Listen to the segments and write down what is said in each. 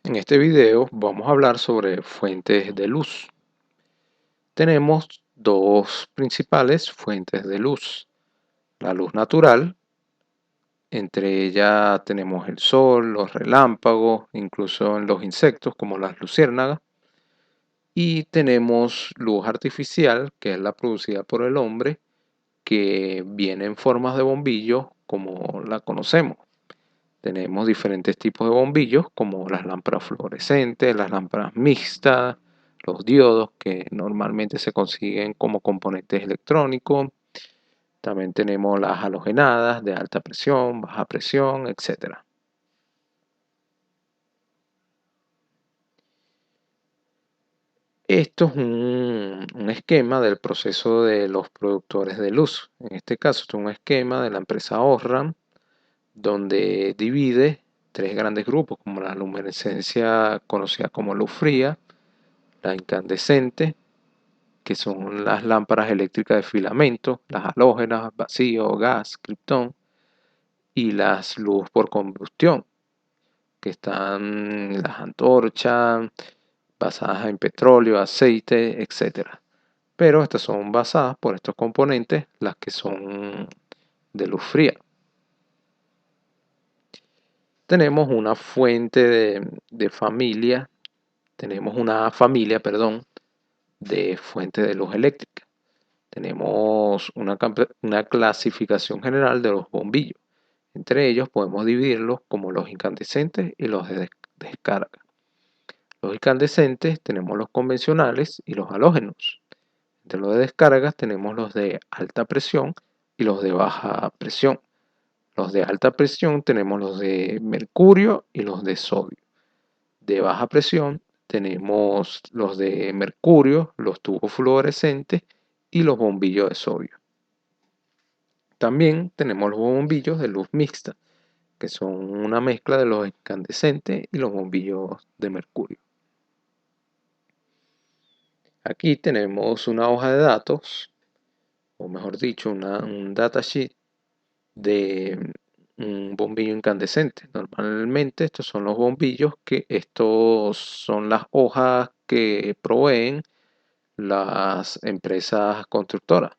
En este video vamos a hablar sobre fuentes de luz. Tenemos dos principales fuentes de luz. La luz natural, entre ellas tenemos el sol, los relámpagos, incluso en los insectos como las luciérnagas. Y tenemos luz artificial, que es la producida por el hombre, que viene en formas de bombillos como la conocemos. Tenemos diferentes tipos de bombillos como las lámparas fluorescentes, las lámparas mixtas, los diodos que normalmente se consiguen como componentes electrónicos. También tenemos las halogenadas de alta presión, baja presión, etc. Esto es un esquema del proceso de los productores de luz. En este caso es un esquema de la empresa Osram, donde divide tres grandes grupos, como la luminescencia conocida como luz fría, la incandescente, que son las lámparas eléctricas de filamento, las halógenas, vacío, gas, criptón, y las luz por combustión, que están las antorchas, basadas en petróleo, aceite, etc. Pero estas son basadas por estos componentes, las que son de luz fría. Tenemos una fuente de familia, tenemos una familia, perdón, de fuente de luz eléctrica. Tenemos una clasificación general de los bombillos. Entre ellos podemos dividirlos como los incandescentes y los de descarga. Los incandescentes tenemos los convencionales y los halógenos. Entre los de descargas tenemos los de alta presión y los de baja presión. Los de alta presión tenemos los de mercurio y los de sodio. De baja presión tenemos los de mercurio, los tubos fluorescentes y los bombillos de sodio. También tenemos los bombillos de luz mixta, que son una mezcla de los incandescentes y los bombillos de mercurio. Aquí tenemos una hoja de datos, o mejor dicho, un datasheet de un bombillo incandescente. Normalmente estos son los bombillos estos son las hojas que proveen las empresas constructoras.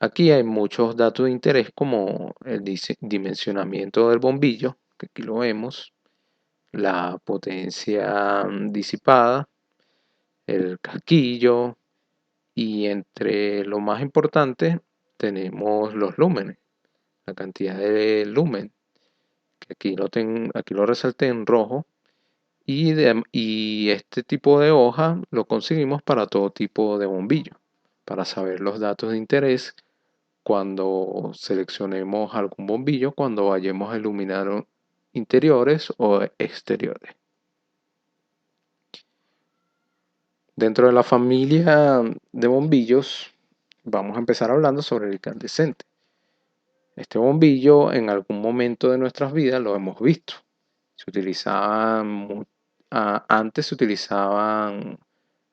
Aquí hay muchos datos de interés como el dimensionamiento del bombillo, que aquí lo vemos, la potencia disipada, el casquillo y entre lo más importante tenemos los lúmenes, la cantidad de lumen, que aquí lo resalté en rojo y este tipo de hoja lo conseguimos para todo tipo de bombillo, para saber los datos de interés cuando seleccionemos algún bombillo, cuando vayamos a iluminar interiores o exteriores. Dentro de la familia de bombillos, vamos a empezar hablando sobre el incandescente. Este bombillo en algún momento de nuestras vidas lo hemos visto. Antes se utilizaban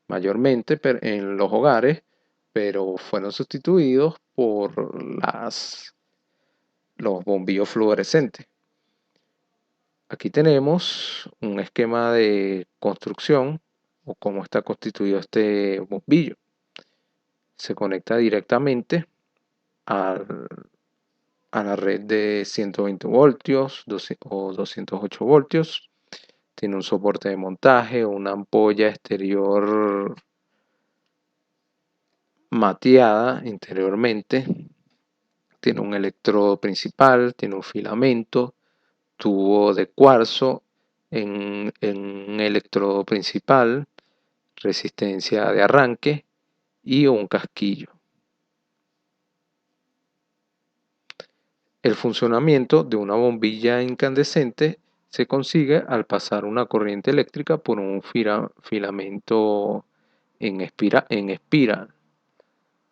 mayormente en los hogares, pero fueron sustituidos por los bombillos fluorescentes. Aquí tenemos un esquema de construcción o cómo está constituido este bombillo. Se conecta directamente a la red de 120 voltios o 208 voltios. Tiene un soporte de montaje, una ampolla exterior mateada interiormente. Tiene un electrodo principal, tiene un filamento, tubo de cuarzo en un electrodo principal, resistencia de arranque y un casquillo. El funcionamiento de una bombilla incandescente se consigue al pasar una corriente eléctrica por un filamento en espiral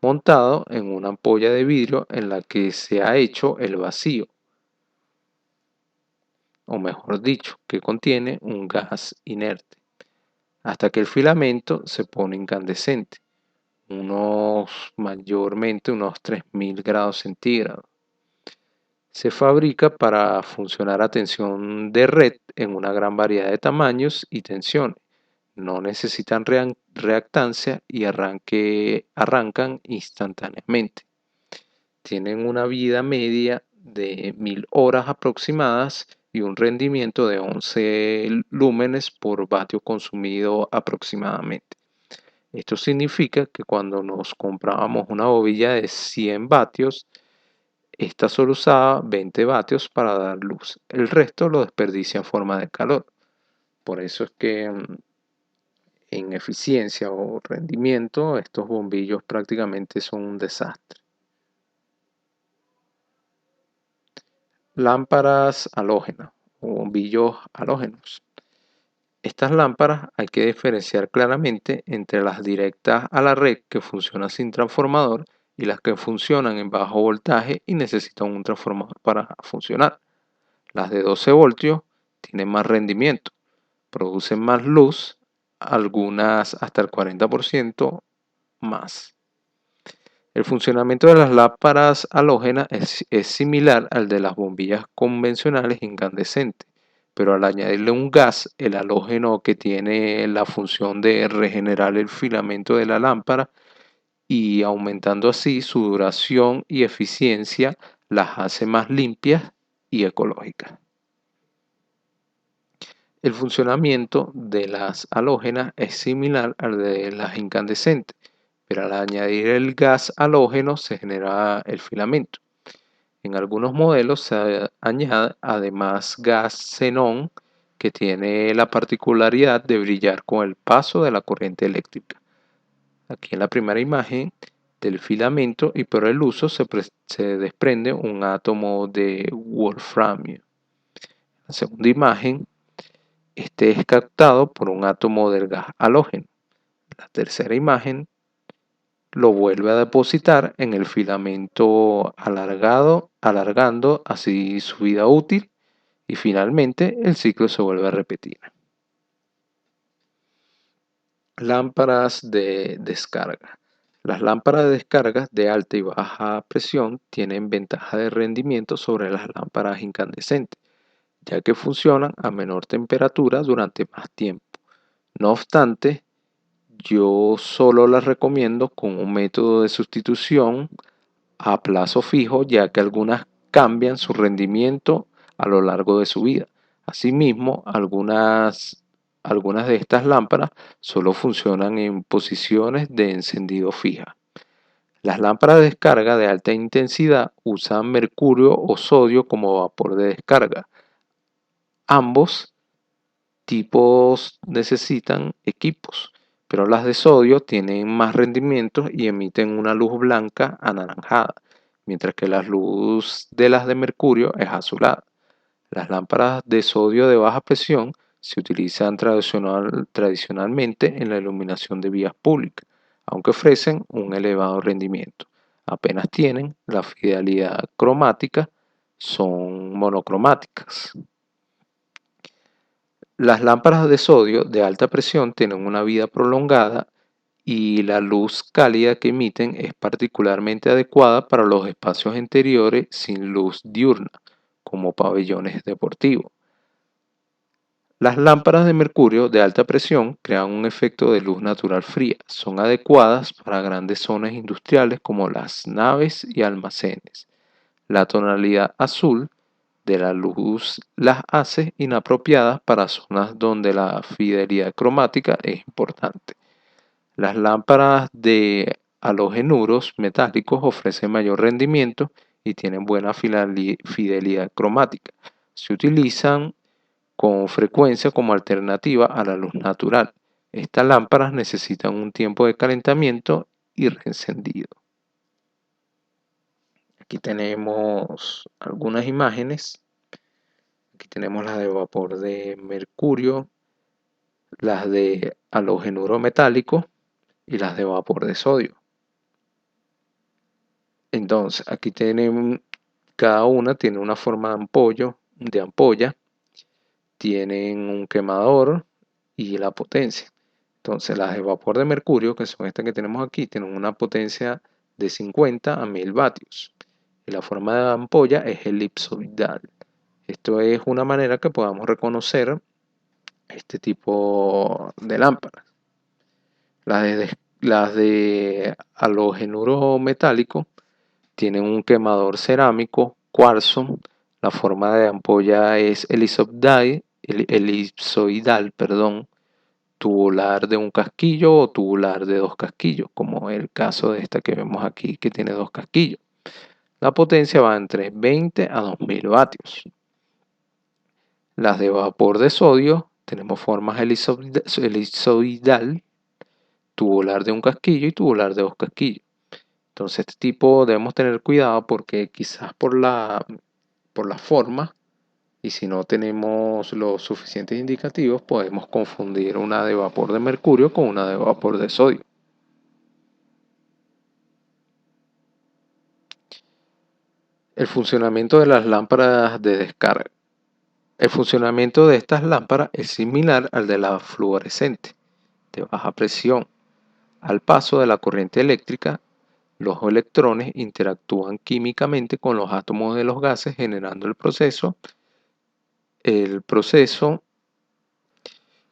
montado en una ampolla de vidrio en la que se ha hecho el vacío, o mejor dicho, que contiene un gas inerte, hasta que el filamento se pone incandescente, mayormente unos 3000 grados centígrados. Se fabrica para funcionar a tensión de red en una gran variedad de tamaños y tensiones. No necesitan reactancia y arrancan instantáneamente. Tienen una vida media de 1000 horas aproximadas y un rendimiento de 11 lúmenes por vatio consumido aproximadamente. Esto significa que cuando nos comprábamos una bobilla de 100 vatios, esta solo usaba 20 vatios para dar luz. El resto lo desperdicia en forma de calor. Por eso es que en eficiencia o rendimiento estos bombillos prácticamente son un desastre. Lámparas halógenas o bombillos halógenos. Estas lámparas hay que diferenciar claramente entre las directas a la red que funcionan sin transformador y las que funcionan en bajo voltaje y necesitan un transformador para funcionar. Las de 12 voltios tienen más rendimiento, producen más luz, algunas hasta el 40% más. El funcionamiento de las lámparas halógenas es similar al de las bombillas convencionales incandescentes, pero al añadirle un gas, el halógeno que tiene la función de regenerar el filamento de la lámpara y aumentando así su duración y eficiencia, las hace más limpias y ecológicas. El funcionamiento de las halógenas es similar al de las incandescentes, pero al añadir el gas halógeno se genera el filamento. En algunos modelos se añade además gas xenón que tiene la particularidad de brillar con el paso de la corriente eléctrica. Aquí en la primera imagen del filamento y por el uso se desprende un átomo de wolframio. La segunda imagen, este es captado por un átomo del gas halógeno. La tercera imagen lo vuelve a depositar en el filamento alargando así su vida útil y finalmente el ciclo se vuelve a repetir. Lámparas de descarga. Las lámparas de descarga de alta y baja presión tienen ventaja de rendimiento sobre las lámparas incandescentes, ya que funcionan a menor temperatura durante más tiempo. No obstante, yo solo las recomiendo con un método de sustitución a plazo fijo, ya que algunas cambian su rendimiento a lo largo de su vida. Asimismo, algunas de estas lámparas solo funcionan en posiciones de encendido fija. Las lámparas de descarga de alta intensidad usan mercurio o sodio como vapor de descarga. Ambos tipos necesitan equipos, pero las de sodio tienen más rendimiento y emiten una luz blanca anaranjada, mientras que la luz de las de mercurio es azulada. Las lámparas de sodio de baja presión se utilizan tradicionalmente en la iluminación de vías públicas, aunque ofrecen un elevado rendimiento. Apenas tienen la fidelidad cromática, son monocromáticas. Las lámparas de sodio de alta presión tienen una vida prolongada y la luz cálida que emiten es particularmente adecuada para los espacios interiores sin luz diurna, como pabellones deportivos. Las lámparas de mercurio de alta presión crean un efecto de luz natural fría. Son adecuadas para grandes zonas industriales como las naves y almacenes. La tonalidad azul de la luz las hace inapropiadas para zonas donde la fidelidad cromática es importante. Las lámparas de halogenuros metálicos ofrecen mayor rendimiento y tienen buena fidelidad cromática. Se utilizan con frecuencia como alternativa a la luz natural. Estas lámparas necesitan un tiempo de calentamiento y reencendido. Aquí tenemos algunas imágenes. Aquí tenemos las de vapor de mercurio, las de halogenuro metálico y las de vapor de sodio. Entonces, aquí tenemos, cada una tiene una forma de ampolla, tienen un quemador y la potencia. Entonces, las de vapor de mercurio, que son estas que tenemos aquí, tienen una potencia de 50 a 1000 vatios. y la forma de ampolla es elipsoidal. Esto es una manera que podamos reconocer este tipo de lámparas. Las de halogenuro metálico tienen un quemador cerámico, cuarzo. La forma de ampolla es elipsoidal, tubular de un casquillo o tubular de dos casquillos, como el caso de esta que vemos aquí que tiene dos casquillos. La potencia va entre 20 a 2000 vatios. Las de vapor de sodio tenemos formas elipsoidal, tubular de un casquillo y tubular de dos casquillos. Entonces este tipo debemos tener cuidado porque quizás por la forma y si no tenemos los suficientes indicativos podemos confundir una de vapor de mercurio con una de vapor de sodio. El funcionamiento de las lámparas de descarga. El funcionamiento de estas lámparas es similar al de la fluorescente de baja presión. Al paso de la corriente eléctrica, los electrones interactúan químicamente con los átomos de los gases generando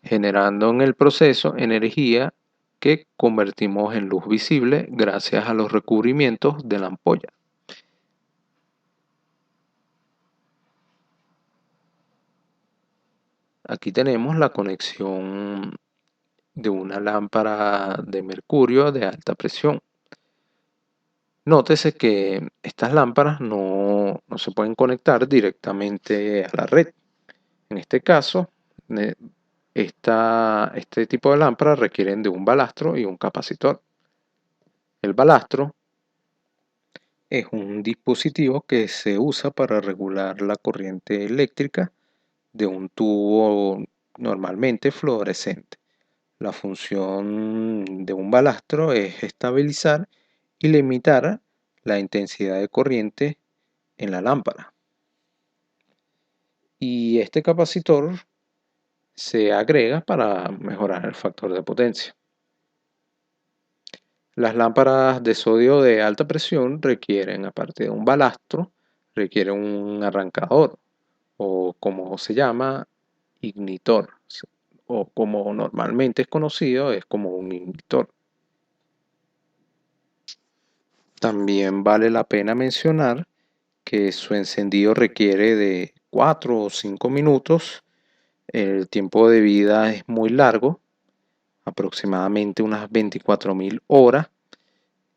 generando en el proceso energía que convertimos en luz visible gracias a los recubrimientos de la ampolla. Aquí tenemos la conexión de una lámpara de mercurio de alta presión. Nótese que estas lámparas no se pueden conectar directamente a la red. En este caso, este tipo de lámparas requieren de un balastro y un capacitor. El balastro es un dispositivo que se usa para regular la corriente eléctrica de un tubo normalmente fluorescente. La función de un balastro es estabilizar y limitar la intensidad de corriente en la lámpara. Y este capacitor se agrega para mejorar el factor de potencia. Las lámparas de sodio de alta presión requieren, aparte de un balastro, requieren un arrancador o como se llama, ignitor, o como normalmente es conocido, es como un ignitor. También vale la pena mencionar que su encendido requiere de 4 o 5 minutos. El tiempo de vida es muy largo, aproximadamente unas 24.000 horas,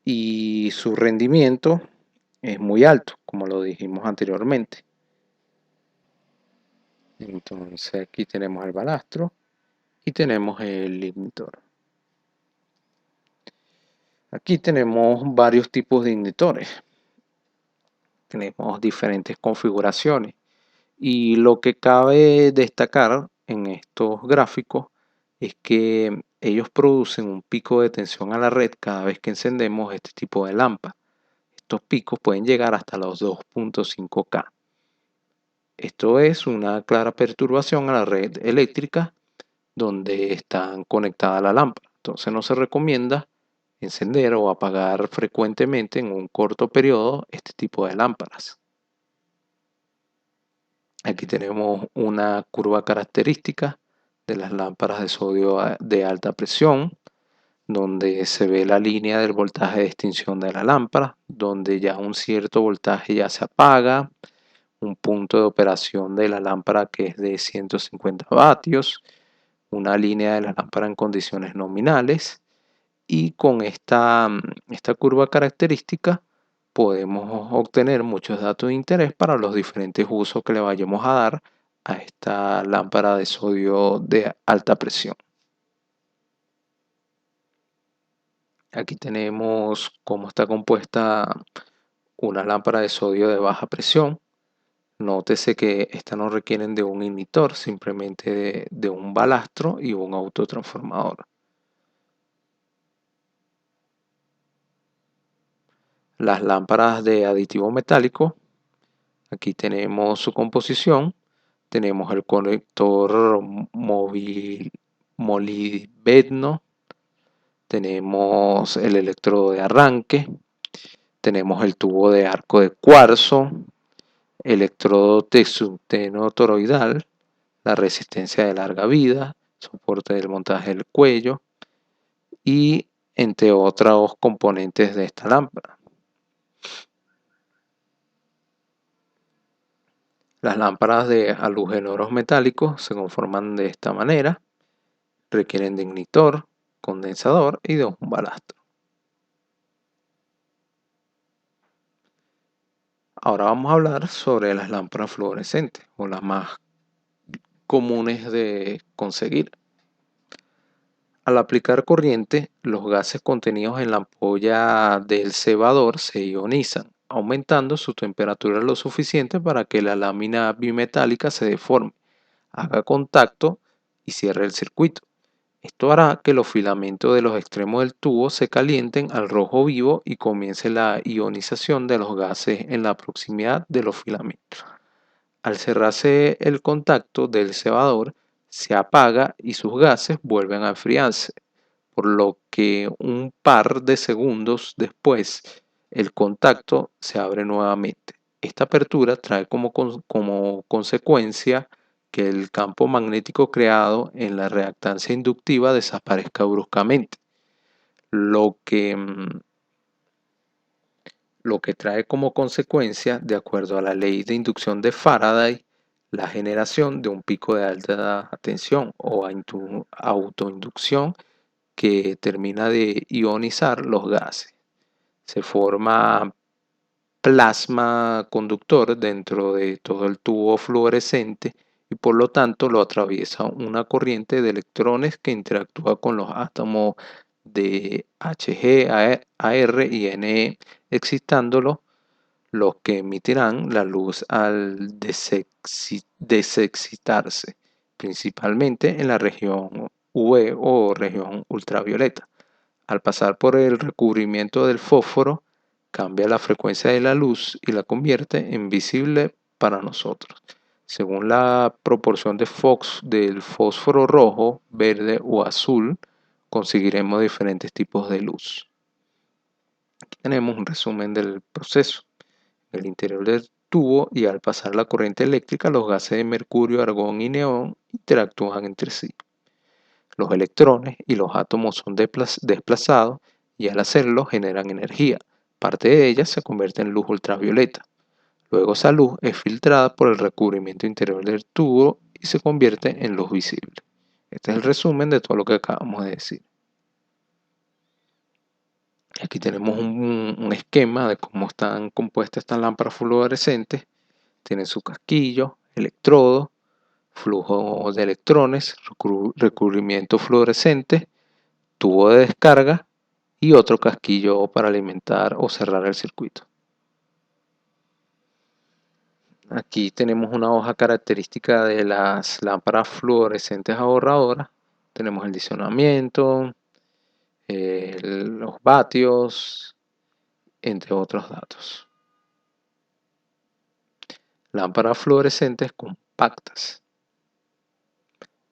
y su rendimiento es muy alto, como lo dijimos anteriormente. Entonces aquí tenemos el balastro y tenemos el ignitor. Aquí tenemos varios tipos de ignitores. Tenemos diferentes configuraciones. Y lo que cabe destacar en estos gráficos es que ellos producen un pico de tensión a la red cada vez que encendemos este tipo de lámpara. Estos picos pueden llegar hasta los 2.5K. Esto es una clara perturbación a la red eléctrica donde están conectadas la lámpara. Entonces no se recomienda encender o apagar frecuentemente en un corto periodo este tipo de lámparas. Aquí tenemos una curva característica de las lámparas de sodio de alta presión, donde se ve la línea del voltaje de extinción de la lámpara, donde ya un cierto voltaje ya se apaga, un punto de operación de la lámpara que es de 150 vatios, una línea de la lámpara en condiciones nominales, y con esta curva característica podemos obtener muchos datos de interés para los diferentes usos que le vayamos a dar a esta lámpara de sodio de alta presión. Aquí tenemos cómo está compuesta una lámpara de sodio de baja presión. Nótese que estas no requieren de un ignitor, simplemente de un balastro y un autotransformador. Las lámparas de aditivo metálico, aquí tenemos su composición, tenemos el conector molibdeno, tenemos el electrodo de arranque, Tenemos el tubo de arco de cuarzo, electrodo tensusteno toroidal, la resistencia de larga vida, soporte del montaje del cuello y entre otros componentes de esta lámpara. Las lámparas de halogenoros metálicos se conforman de esta manera, requieren de ignitor, condensador y de un balastro. Ahora vamos a hablar sobre las lámparas fluorescentes o las más comunes de conseguir. Al aplicar corriente, los gases contenidos en la ampolla del cebador se ionizan, aumentando su temperatura lo suficiente para que la lámina bimetálica se deforme, haga contacto y cierre el circuito. Esto hará que los filamentos de los extremos del tubo se calienten al rojo vivo y comience la ionización de los gases en la proximidad de los filamentos. Al cerrarse el contacto del cebador, se apaga y sus gases vuelven a enfriarse, por lo que un par de segundos después el contacto se abre nuevamente. Esta apertura trae como consecuencia que el campo magnético creado en la reactancia inductiva desaparezca bruscamente, lo que, lo que trae como consecuencia, de acuerdo a la ley de inducción de Faraday, la generación de un pico de alta tensión o autoinducción que termina de ionizar los gases. Se forma plasma conductor dentro de todo el tubo fluorescente y por lo tanto lo atraviesa una corriente de electrones que interactúa con los átomos de Hg, Ar y Ne, excitándolos, los que emitirán la luz al desexcitarse, principalmente en la región UV o región ultravioleta. Al pasar por el recubrimiento del fósforo, cambia la frecuencia de la luz y la convierte en visible para nosotros. Según la proporción de Fox del fósforo rojo, verde o azul, conseguiremos diferentes tipos de luz. Aquí tenemos un resumen del proceso. En el interior del tubo y al pasar la corriente eléctrica, los gases de mercurio, argón y neón interactúan entre sí. Los electrones y los átomos son desplazados y al hacerlo generan energía. Parte de ella se convierte en luz ultravioleta. Luego esa luz es filtrada por el recubrimiento interior del tubo y se convierte en luz visible. Este es el resumen de todo lo que acabamos de decir. Aquí tenemos un esquema de cómo están compuestas estas lámparas fluorescentes. Tienen su casquillo, electrodo, flujo de electrones, recubrimiento fluorescente, tubo de descarga y otro casquillo para alimentar o cerrar el circuito. Aquí tenemos una hoja característica de las lámparas fluorescentes ahorradoras. Tenemos el dimensionamiento, los vatios, entre otros datos. Lámparas fluorescentes compactas.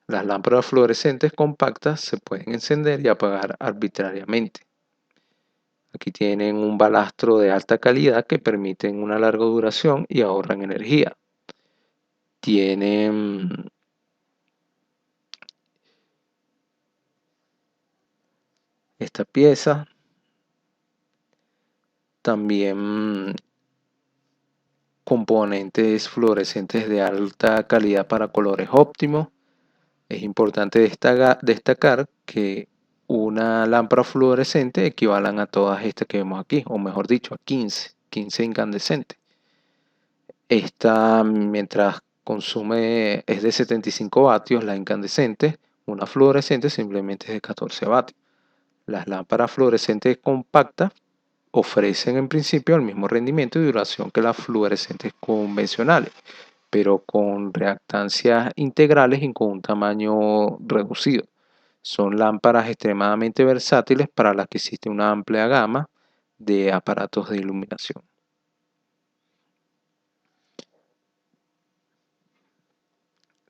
Las lámparas fluorescentes compactas se pueden encender y apagar arbitrariamente. Aquí tienen un balastro de alta calidad que permiten una larga duración y ahorran energía. Tienen esta pieza. También componentes fluorescentes de alta calidad para colores óptimos. Es importante destacar que una lámpara fluorescente equivalan a todas estas que vemos aquí, o mejor dicho, a 15 incandescentes. Esta, mientras consume, es de 75 vatios la incandescente, una fluorescente simplemente es de 14 vatios. Las lámparas fluorescentes compactas ofrecen en principio el mismo rendimiento y duración que las fluorescentes convencionales, pero con reactancias integrales y con un tamaño reducido. Son lámparas extremadamente versátiles para las que existe una amplia gama de aparatos de iluminación.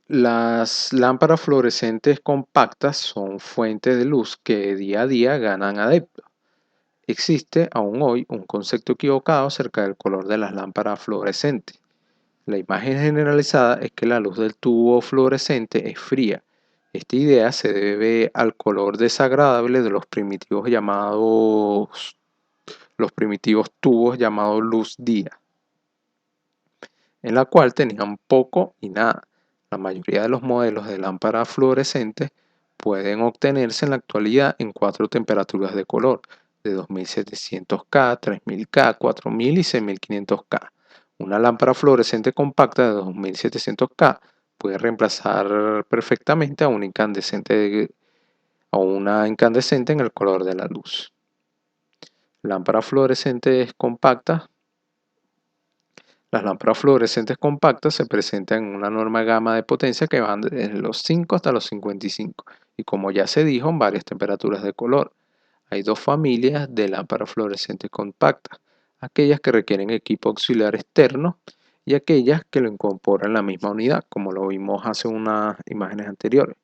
Las lámparas fluorescentes compactas son fuentes de luz que día a día ganan adeptos. Existe aún hoy un concepto equivocado acerca del color de las lámparas fluorescentes. La imagen generalizada es que la luz del tubo fluorescente es fría. Esta idea se debe al color desagradable de los primitivos tubos llamados luz día, en la cual tenían poco y nada. La mayoría de los modelos de lámparas fluorescentes pueden obtenerse en la actualidad en 4 temperaturas de color, de 2700K, 3000K, 4000 y 6500K. Una lámpara fluorescente compacta de 2700K puede reemplazar perfectamente a una incandescente en el color de la luz. Lámparas fluorescentes compactas. Las lámparas fluorescentes compactas se presentan en una enorme gama de potencia que van desde los 5 hasta los 55 y, como ya se dijo, en varias temperaturas de color. Hay dos familias de lámparas fluorescentes compactas: aquellas que requieren equipo auxiliar externo y aquellas que lo incorporan en la misma unidad, como lo vimos hace unas imágenes anteriores.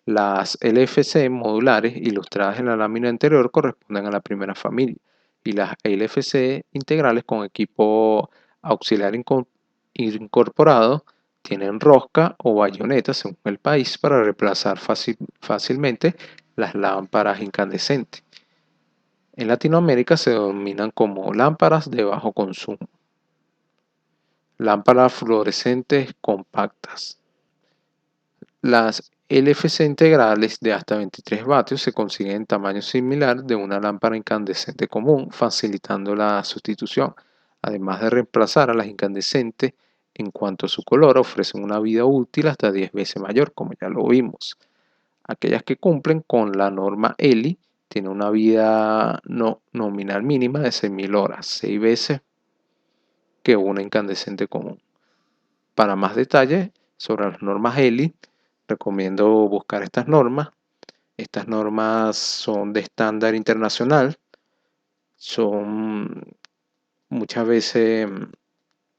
Las LFC modulares ilustradas en la lámina anterior corresponden a la primera familia, y las LFC integrales con equipo auxiliar incorporado tienen rosca o bayoneta según el país para reemplazar fácilmente las lámparas incandescentes. En Latinoamérica se denominan como lámparas de bajo consumo. Lámparas fluorescentes compactas. Las LFC integrales de hasta 23 vatios se consiguen en tamaño similar de una lámpara incandescente común, facilitando la sustitución. Además de reemplazar a las incandescentes, en cuanto a su color, ofrecen una vida útil hasta 10 veces mayor, como ya lo vimos. Aquellas que cumplen con la norma ELI tienen una vida nominal mínima de 6000 horas, 6 veces que una incandescente común. Para más detalles sobre las normas ELI, recomiendo buscar estas normas. Estas normas son de estándar internacional. Muchas veces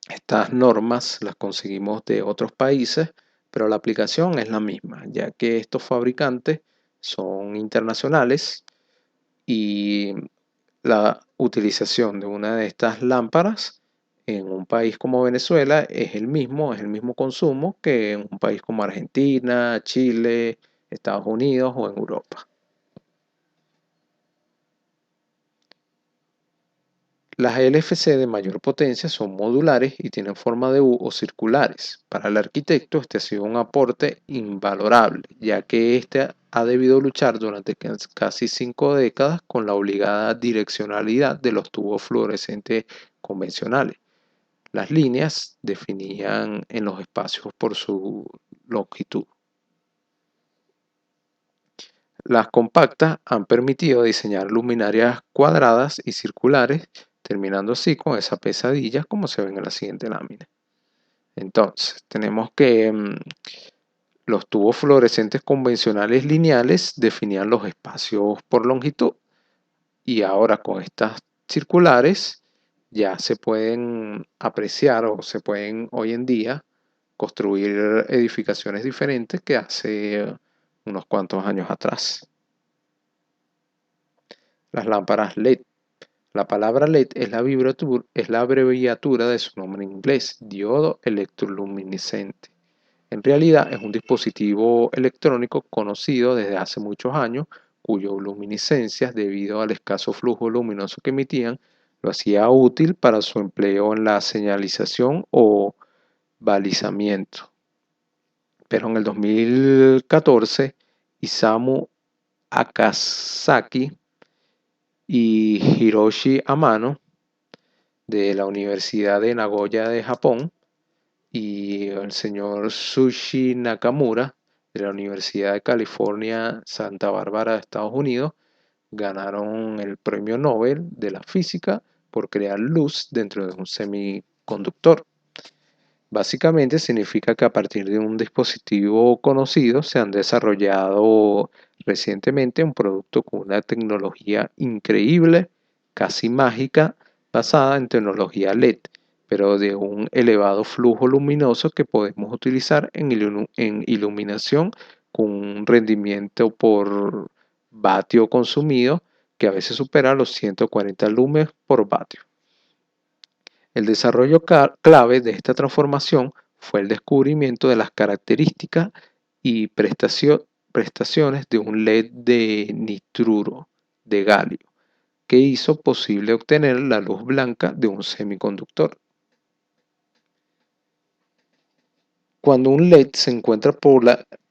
estas normas las conseguimos de otros países, pero la aplicación es la misma, ya que estos fabricantes son internacionales y la utilización de una de estas lámparas en un país como Venezuela es el mismo consumo que en un país como Argentina, Chile, Estados Unidos o en Europa. Las LFC de mayor potencia son modulares y tienen forma de U o circulares. Para el arquitecto este ha sido un aporte invalorable, ya que este ha debido luchar durante casi 5 décadas con la obligada direccionalidad de los tubos fluorescentes convencionales. Las líneas definían en los espacios por su longitud. Las compactas han permitido diseñar luminarias cuadradas y circulares, terminando así con esa pesadilla como se ven en la siguiente lámina. Entonces, tenemos que los tubos fluorescentes convencionales lineales definían los espacios por longitud, y ahora con estas circulares ya se pueden apreciar o se pueden hoy en día construir edificaciones diferentes que hace unos cuantos años atrás. Las lámparas LED. La palabra LED es la abreviatura de su nombre en inglés, diodo electroluminiscente. En realidad es un dispositivo electrónico conocido desde hace muchos años, cuyas luminiscencias, debido al escaso flujo luminoso que emitían, lo hacía útil para su empleo en la señalización o balizamiento. Pero en el 2014, Isamu Akasaki y Hiroshi Amano de la Universidad de Nagoya de Japón y el señor Tsushi Nakamura de la Universidad de California, Santa Bárbara de Estados Unidos, ganaron el Premio Nobel de la Física por crear luz dentro de un semiconductor. Básicamente significa que a partir de un dispositivo conocido se han desarrollado recientemente un producto con una tecnología increíble, casi mágica, basada en tecnología LED, pero de un elevado flujo luminoso que podemos utilizar en iluminación con un rendimiento por vatio consumido que a veces supera los 140 lúmenes por vatio. El desarrollo clave de esta transformación fue el descubrimiento de las características y prestaciones de un LED de nitruro de galio, que hizo posible obtener la luz blanca de un semiconductor. Cuando un LED se encuentra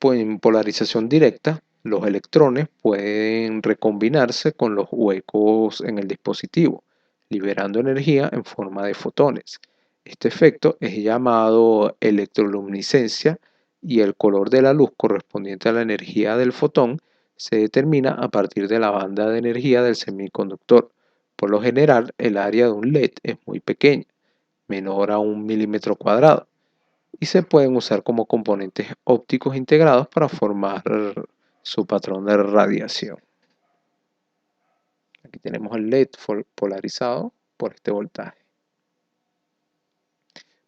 en polarización directa, los electrones pueden recombinarse con los huecos en el dispositivo, liberando energía en forma de fotones. Este efecto es llamado electroluminiscencia y el color de la luz correspondiente a la energía del fotón se determina a partir de la banda de energía del semiconductor. Por lo general, el área de un LED es muy pequeña, menor a 1 mm², y se pueden usar como componentes ópticos integrados para formar su patrón de radiación. Aquí tenemos el LED polarizado por este voltaje.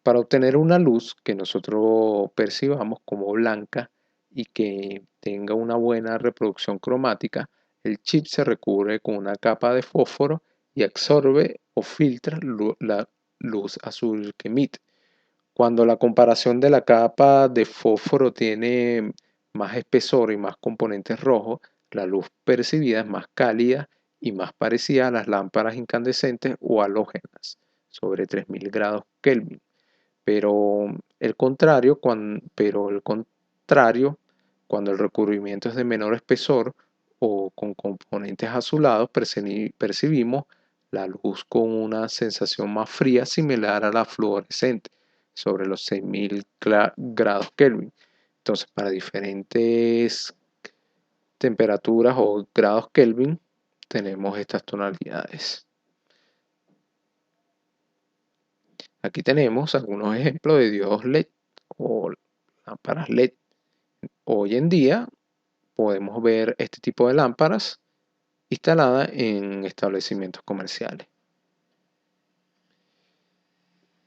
Para obtener una luz que nosotros percibamos como blanca y que tenga una buena reproducción cromática, el chip se recubre con una capa de fósforo y absorbe o filtra la luz azul que emite. Cuando la comparación de la capa de fósforo tiene más espesor y más componentes rojos, la luz percibida es más cálida y más parecida a las lámparas incandescentes o halógenas, sobre 3000 grados Kelvin. Pero el contrario, cuando el recubrimiento es de menor espesor o con componentes azulados, percibimos la luz con una sensación más fría similar a la fluorescente, sobre los 6000 grados Kelvin. Entonces, para diferentes temperaturas o grados Kelvin, tenemos estas tonalidades. Aquí tenemos algunos ejemplos de diodos LED o lámparas LED. Hoy en día podemos ver este tipo de lámparas instaladas en establecimientos comerciales.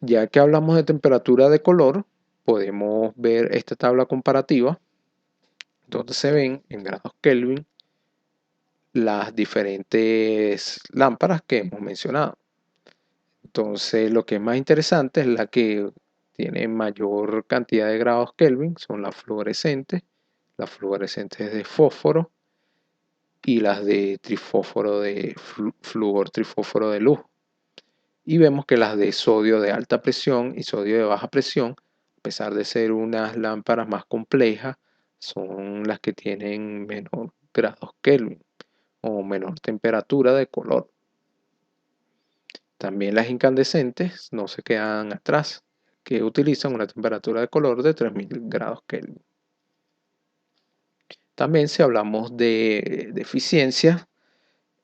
Ya que hablamos de temperatura de color, podemos ver esta tabla comparativa donde se ven en grados Kelvin las diferentes lámparas que hemos mencionado. Entonces, lo que es más interesante es la que tiene mayor cantidad de grados Kelvin, son las fluorescentes de fósforo y las de trifósforo de flúor trifósforo de luz. Y vemos que las de sodio de alta presión y sodio de baja presión, a pesar de ser unas lámparas más complejas, son las que tienen menor grados Kelvin o menor temperatura de color. También las incandescentes no se quedan atrás, que utilizan una temperatura de color de 3000 grados Kelvin. También si hablamos de eficiencia,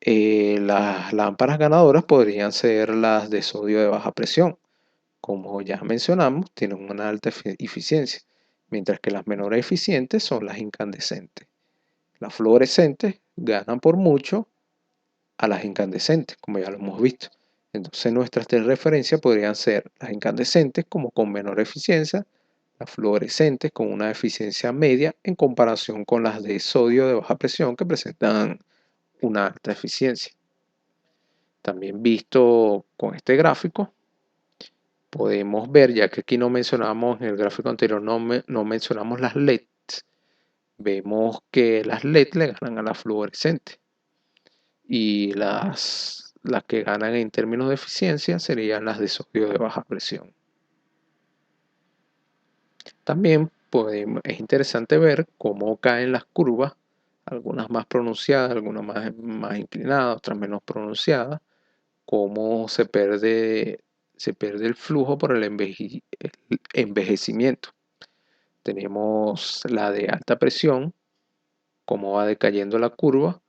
las lámparas ganadoras podrían ser las de sodio de baja presión. Como ya mencionamos, tienen una alta eficiencia, mientras que las menores eficientes son las incandescentes. Las fluorescentes ganan por mucho a las incandescentes, como ya lo hemos visto. Entonces nuestras de referencia podrían ser las incandescentes como con menor eficiencia, las fluorescentes con una eficiencia media en comparación con las de sodio de baja presión que presentan una alta eficiencia. También visto con este gráfico, podemos ver, ya que aquí no mencionamos, en el gráfico anterior no mencionamos las LEDs, vemos que las LED le ganan a las fluorescentes y las que ganan en términos de eficiencia serían las de sodio de baja presión. También es interesante ver cómo caen las curvas, algunas más pronunciadas, algunas más inclinadas, otras menos pronunciadas, cómo se pierde el flujo por el envejecimiento. Tenemos la de alta presión, cómo va decayendo la curva,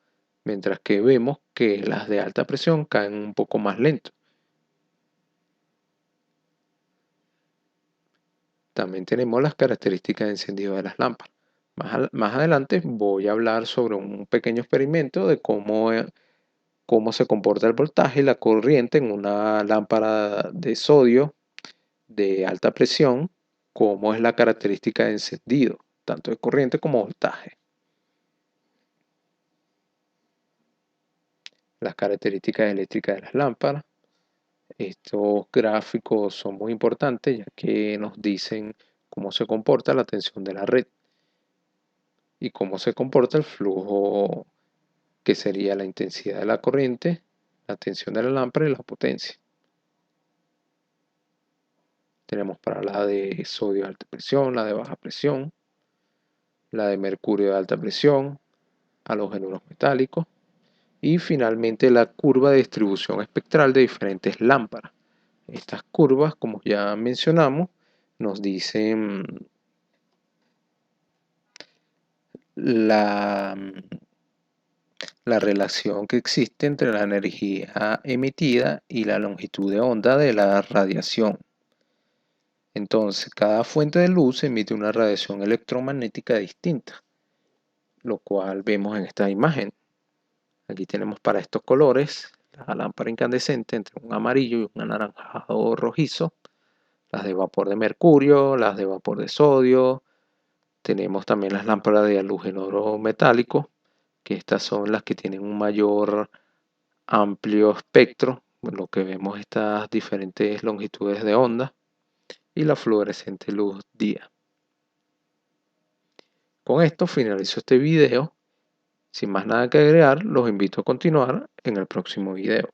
mientras que vemos que las de alta presión caen un poco más lento. También tenemos las características de encendido de las lámparas. Más adelante voy a hablar sobre un pequeño experimento de cómo se comporta el voltaje y la corriente en una lámpara de sodio de alta presión, cómo es la característica de encendido, tanto de corriente como voltaje. las características eléctricas de las lámparas. Estos gráficos son muy importantes ya que nos dicen cómo se comporta la tensión de la red y cómo se comporta el flujo, que sería la intensidad de la corriente, la tensión de la lámpara y la potencia. Tenemos para la de sodio de alta presión, la de baja presión, la de mercurio de alta presión, halogénuros metálicos y finalmente la curva de distribución espectral de diferentes lámparas. Estas curvas, como ya mencionamos, nos dicen la, la relación que existe entre la energía emitida y la longitud de onda de la radiación. Entonces, cada fuente de luz emite una radiación electromagnética distinta, lo cual vemos en esta imagen. Aquí tenemos para estos colores la lámpara incandescente entre un amarillo y un anaranjado rojizo, las de vapor de mercurio, las de vapor de sodio. Tenemos también las lámparas de halógeno metálico, que estas son las que tienen un mayor amplio espectro, lo que vemos estas diferentes longitudes de onda, y la fluorescente luz día. Con esto finalizo este video. Sin más nada que agregar, los invito a continuar en el próximo video.